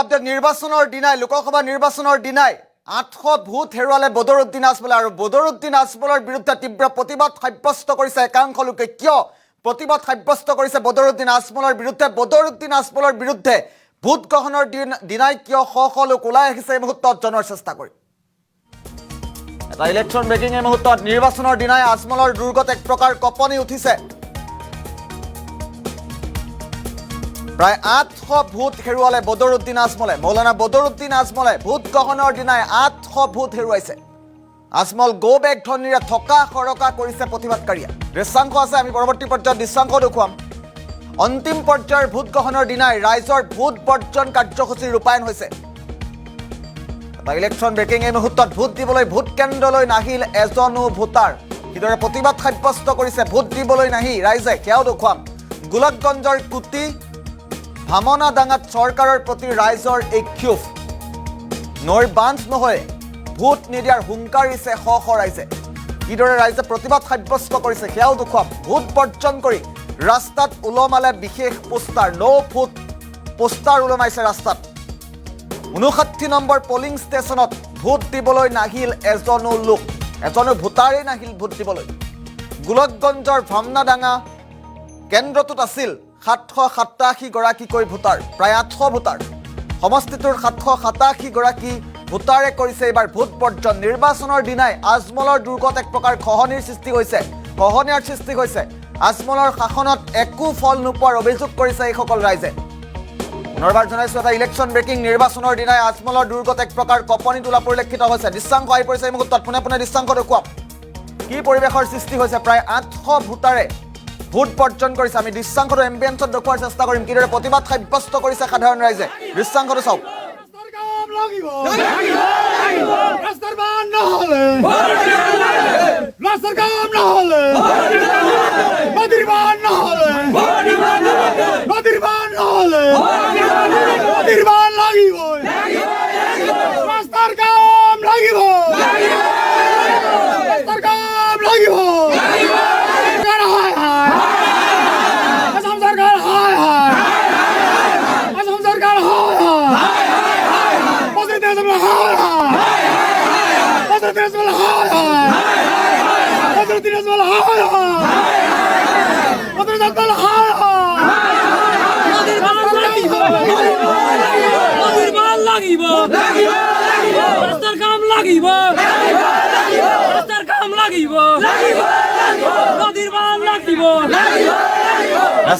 update নিৰ্বাচনৰ দিনাই লোকসভা নিৰ্বাচনৰ দিনাই 800 ভোট হেৰুৱালে বদৰুদ্দিন আজমলে আৰু বদৰুদ্দিন আজমলৰ বিৰুদ্ধে তীব্ৰ প্ৰতিবাদ সাব্যস্ত কৰিছে একাংশ লোকে কিয় প্ৰতিবাদ সাব্যস্ত কৰিছে বদৰুদ্দিন আজমলৰ বিৰুদ্ধে বদৰুদ্দিন আজমলৰ বিৰুদ্ধে ভোট গ্ৰহণৰ দিনাই কিয় শ লোক ওলাই আহিছে এই মুহূৰ্তত জনাৰ চেষ্টা কৰিম এটা ইলেকশ্যন ব্ৰেকিং এই মুহূৰ্তত নিৰ্বাচনৰ দিনাই আজমলৰ দুৰ্গত এক প্ৰকাৰ কঁপনি উঠিছে প্ৰায় 800 ভোট হেৰুৱালে বদৰুদ্দিন আজমলে মৌলানা বদৰুদ্দিন আজমলে ভোট গ্ৰহণৰ দিনাই 800 ভোট হেৰুৱাইছে আজমল গো বেক ধনীৰে থকা খৰকা কৰিছে প্ৰতিবাদকাৰীয়ে দৃশ্যাংশ আছে আমি পৰৱৰ্তী পৰ্যায়ত দৃশ্যাংশ দেখুৱাম অন্তিম পৰ্যায়ৰ ভোট গ্ৰহণৰ দিনাই ৰাইজৰ ভোট বৰ্জন কাৰ্যসূচী ৰূপায়ণ হৈছে এটা ইলেকশ্যন ব্ৰেকিং এই মুহূৰ্তত ভোট দিবলৈ ভোট কেন্দ্ৰলৈ নাহিল এজনো ভোটাৰ কিদৰে প্ৰতিবাদ সাব্যস্ত কৰিছে ভোট দিবলৈ নাহি ৰাইজে সেয়াও দেখুৱাম গোলকগঞ্জৰ কুটি ভামনা ডাঙাত চৰকাৰৰ প্ৰতি ৰাইজৰ এই ক্ষোভ নৈৰ বান্ধ নহয় ভোট নিদিয়াৰ হুংকাৰিছে শ ৰাইজে কিদৰে ৰাইজে প্ৰতিবাদ সাব্যস্ত কৰিছে সেয়াও দেখুৱাম ভোট বৰ্জন কৰি ৰাস্তাত ওলমালে বিশেষ পোষ্টাৰ নো ভোট পোষ্টাৰ ওলমাইছে ৰাস্তাত 59 নম্বৰ পলিং ষ্টেচনত ভোট দিবলৈ নাহিল এজনো লোক এজনো ভোটাৰেই নাহিল ভোট দিবলৈ গোলকগঞ্জৰ ভামনাডাঙা কেন্দ্ৰটোত আছিল 787 গৰাকীকৈ ভোটাৰ প্ৰায় 800 ভোটাৰ সমষ্টিটোৰ 787 গৰাকী ভোটাৰে কৰিছে এবাৰ ভোট বৰ্জন নিৰ্বাচনৰ দিনাই আজমলৰ দুৰ্গত এক প্ৰকাৰ খহনিৰ সৃষ্টি হৈছে আজমলৰ শাসনত একো ফল নোপোৱাৰ অভিযোগ কৰিছে এইসকল ৰাইজে পুনৰবাৰ জনাইছো এটা ইলেকশ্যন ব্ৰেকিং নিৰ্বাচনৰ দিনাই আজমলৰ দুৰ্গত এক প্ৰকাৰ কঁপনি তোলা পৰিলক্ষিত হৈছে দৃশ্যাংশ আহি পৰিছে এই মুহূৰ্তত পোনে দৃশ্যাংশ দেখুৱাম কি পৰিৱেশৰ সৃষ্টি হৈছে প্ৰায় 800 ভোটাৰে ভোট বৰ্জন কৰিছে আমি দৃশ্যাংশটো এম্বিয়েন্সত দেখুৱাৰ চেষ্টা কৰিম কিদৰে প্ৰতিবাদ সাব্যস্ত কৰিছে সাধাৰণ ৰাইজে দৃশ্যাংশটো চাওক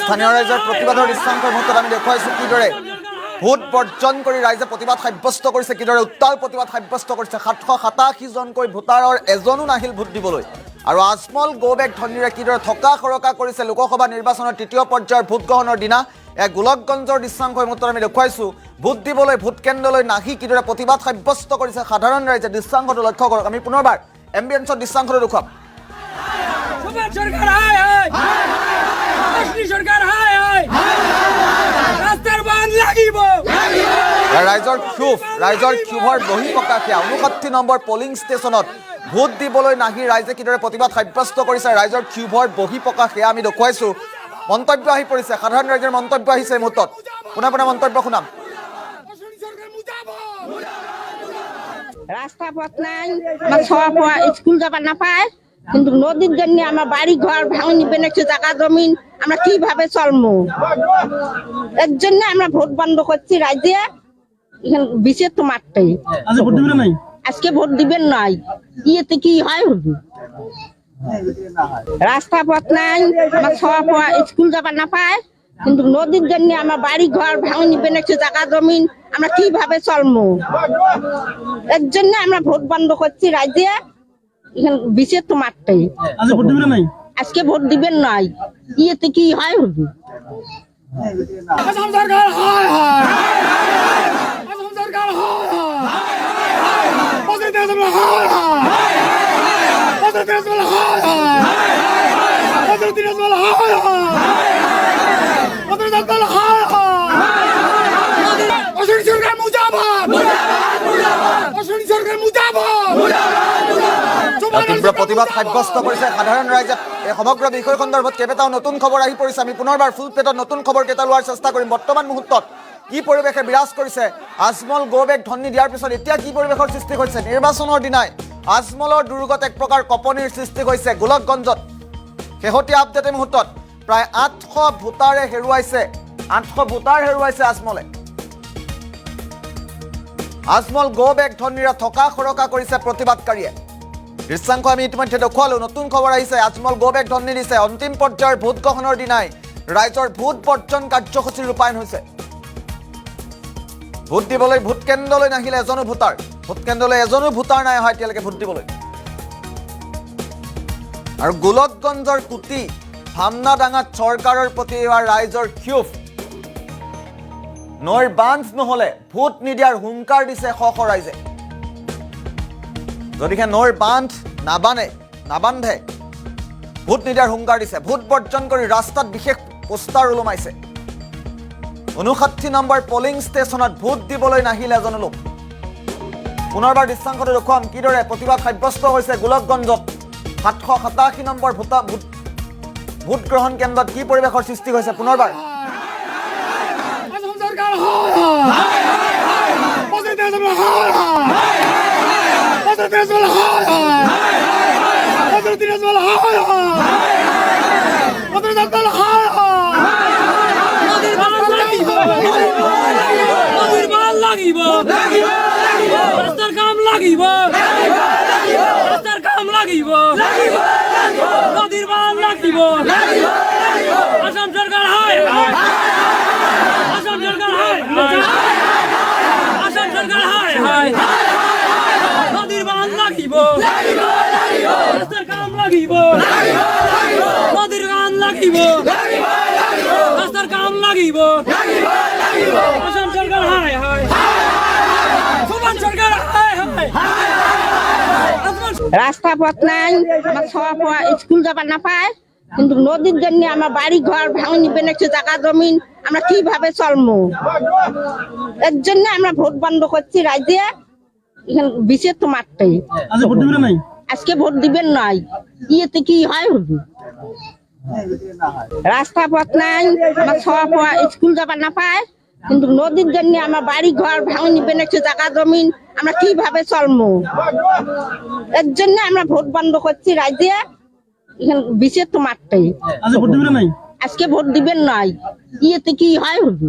স্থানীয় ৰাইজৰ প্ৰতিবাদৰ দৃশ্যাংশৰ মুহূৰ্তত আমি দেখুৱাইছো কিদৰে ভোট বৰ্জন কৰি ৰাইজে প্ৰতিবাদ সাব্যস্ত কৰিছে কিদৰে উত্তাল প্ৰতিবাদ সাব্যস্ত কৰিছে 787 জনকৈ ভোটাৰৰ এজনো নাহিল ভোট দিবলৈ আৰু আজমল গো বেক ধনীৰে কিদৰে থকা খৰকা কৰিছে লোকসভা নিৰ্বাচনৰ তৃতীয় পৰ্যায়ৰ ভোট গ্ৰহণৰ দিনা এক গোলকগঞ্জৰ দৃশ্যাংশৰ মুহূৰ্তত আমি দেখুৱাইছো ভোট দিবলৈ ভোট কেন্দ্ৰলৈ নাহি কিদৰে প্ৰতিবাদ সাব্যস্ত কৰিছে সাধাৰণ ৰাইজে দৃশ্যাংশটো লক্ষ্য কৰক আমি পুনৰবাৰ এম্বিয়েন্সৰ দৃশ্যাংশটো দেখুৱাম ৰাইজৰ ক্ষোভৰ বহিঃপ্ৰকাশ 59 নম্বৰ পলিং ষ্টেচনত ভোট দিবলৈ নাহি ৰাইজে কিদৰে প্ৰতিবাদ সাব্যস্ত কৰিছে ৰাইজৰ ক্ষোভৰ বহিঃপ্ৰকাশ আমি দেখুৱাইছো মন্তব্য আহি পৰিছে সাধাৰণ ৰাইজৰ মন্তব্য আহিছে এই মুহূৰ্তত পুনে মন্তব্য শুনাম রাস্তা পথ নাই আমার সব স্কুল যাবার না পায় কিন্তু নদীর জন্য আমার বাড়ি ঘর ভাঙনি বেনেছে জায়গা জমিন আমরা কিভাবে চলবো এর জন্য আমরা ভোট বন্ধ করছি রাজ্যে এখানে বিশেষ তো মারতে আজকে ভোট দিবেন নাই ইয়েতে কি হয় হবে রাস্তা পথ নাই আমার সব স্কুল যাবার না পায় কিন্তু নদীর জন্য আমার বাড়ি ঘর ভাঙনি বেনেছে জায়গা জমিন আমরা কিভাবে চলবো এর জন্য আমরা ভোট বন্ধ করছি রাজ্যে এখানে বিশেষ তো মারতে আজকে ভোট দিবেন নাই ইয়েতে কি হয় হবে তীব্ৰ প্ৰতিবাদ সাব্যস্ত কৰিছে সাধাৰণ ৰাইজে এই সমগ্ৰ বিষয় সন্দৰ্ভত কেইবাটাও নতুন খবৰ আহি পৰিছে আমি পুনৰবাৰ ফুল প্লেটত নতুন খবৰ কেইটা লোৱাৰ চেষ্টা কৰিম বৰ্তমান মুহূৰ্তত কি পৰিৱেশে বিৰাজ কৰিছে আজমল গো বেক ধনী দিয়াৰ পিছত এতিয়া কি পৰিৱেশৰ সৃষ্টি হৈছে নিৰ্বাচনৰ দিনাই আজমলৰ দুৰ্গত এক প্ৰকাৰ কঁপনিৰ সৃষ্টি হৈছে গোলকগঞ্জত শেহতীয়া আপডেট মুহূৰ্তত প্ৰায় 800 ভোটাৰে হেৰুৱাইছে 800 ভোটাৰ হেৰুৱাইছে আজমলে আজমল গো বেক ধনীৰে থকা খৰকা কৰিছে প্ৰতিবাদকাৰীয়ে দৃশ্যাংশ আমি ইতিমধ্যে দেখুৱালো নতুন খবৰ আহিছে আজমল গো বেক ধনী দিছে অন্তিম পৰ্যায়ৰ ভোট গ্ৰহণৰ দিনাই ৰাইজৰ ভোট বৰ্জন কাৰ্যসূচী ৰূপায়ণ হৈছে ভোট দিবলৈ ভোট কেন্দ্ৰলৈ নাহিলে এজনো ভোটাৰ ভোট কেন্দ্ৰলৈ এজনো ভোটাৰ নাই অহা এতিয়ালৈকে ভোট দিবলৈ আৰু গোলকগঞ্জৰ কুটি ভামনাডাঙাত চৰকাৰৰ প্ৰতি এবাৰ ৰাইজৰ ক্ষোভ নৈৰ বান্ধ নহলে ভোট নিদিয়াৰ হুংকাৰ দিছে শ শ ৰাইজে যদিহে নৈৰ বান্ধ নাবান্ধে ভোট নিদিয়াৰ হুংকাৰ দিছে ভোট বৰ্জন কৰি ৰাস্তাত বিশেষ পোষ্টাৰ ওলমাইছে 59 নম্বৰ পলিং ষ্টেচনত ভোট দিবলৈ নাহিল এজন লোক পুনৰবাৰ দৃশ্যাংশটো দেখুৱাম কিদৰে প্ৰতিবাদ সাব্যস্ত হৈছে গোলকগঞ্জত 787 নম্বৰ ভোট গ্ৰহণ কেন্দ্ৰত কি পৰিৱেশৰ সৃষ্টি হৈছে পুনৰবাৰ আসাম সরকার হয় আসাম সরকার হয় আসাম সরকার হয় নদীর বাঁধ লাগিব রাস্তার কাম লাগিব নদীর বাঁধ লাগিব রাস্তার কাম লাগিব আসাম সরকার হয় সুমান সরকার হয় রাস্তা পথ নাই আমার ছোয়া পোয়া স্কুল যাবার না পায় কিন্তু নদীর জন্য আমার বাড়ি ঘর ভাঙনি বেনেছে জায়গা জমিন আমরা কিভাবে চলবো এর জন্য আমরা ভোট বন্ধ করছি রাজ্যে এখানে বিশেষ তো মারতে আজকে ভোট দিবেন নাই ইয়েতে কি হয় হবে রাস্তা পথ নাই আমার ছোয়া পোয়া স্কুল যাবার না পায় কিন্তু নদীর জন্য আমার বাড়ি ঘর ভাঙনি বেনেছে জায়গা জমিন আমরা কিভাবে চলবো এর জন্য আমরা ভোট বন্ধ করছি রাজ্যে এখানে বিশেষ তো মারতে আজকে ভোট দিবেন নাই ইয়েতে কি হয় হবে